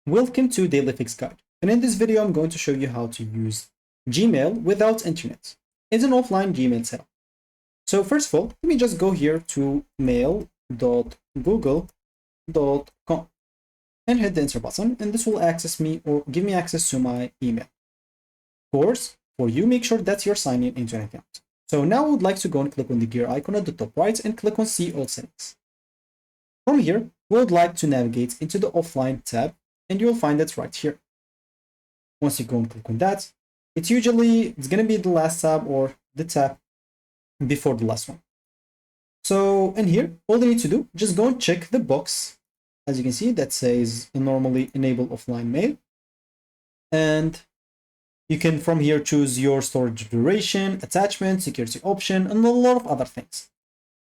Welcome to Daily Fix Guide, and in this video I'm going to show you how to use Gmail without internet. It's an offline Gmail setup. So first of all, let me just go here to mail.google.com and hit the enter button, and this will access me or give me access to my email. Of course, for you, make sure that you're signing into an account. So now I would like to go and click on the gear icon at the top right and click on See All Settings. From here, we would like to navigate into the offline tab, and you'll find it right here. Once you go and click on that, it's going to be the last tab or the tab before the last one. So in here, all you need to do, just go and check the box, as you can see, that says normally enable offline mail. And you can from here choose your storage duration, attachment, security option, and a lot of other things.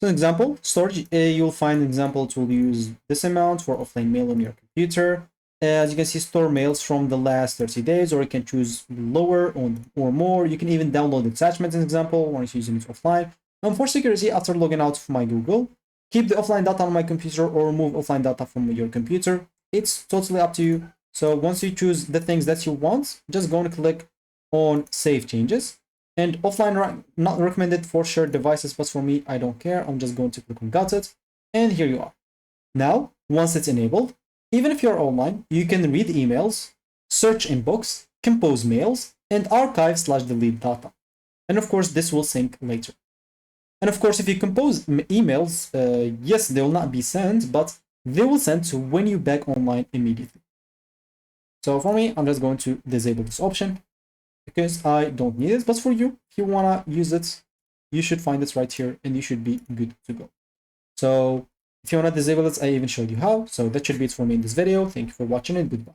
So example, storage, you'll find examples will use this amount for offline mail on your computer. As you can see, store mails from the last 30 days, or you can choose lower or more. You can even download attachments, as example, when you're using it offline. And for security, after logging out of my Google, keep the offline data on my computer or remove offline data from your computer. It's totally up to you. So once you choose the things that you want, just go and click on Save Changes. And offline not recommended for shared devices, but for me, I don't care. I'm just going to click on Got It. And here you are. Now, once it's enabled, even if you're online, you can read emails, search inbox, compose mails, and archive/delete data. And of course, this will sync later. And of course, if you compose emails, yes, they will not be sent, but they will send when you back online immediately. So for me, I'm just going to disable this option because I don't need it. But for you, if you want to use it, you should find it right here and you should be good to go. So if you want to disable it, I even showed you how. So that should be it for me in this video. Thank you for watching and goodbye.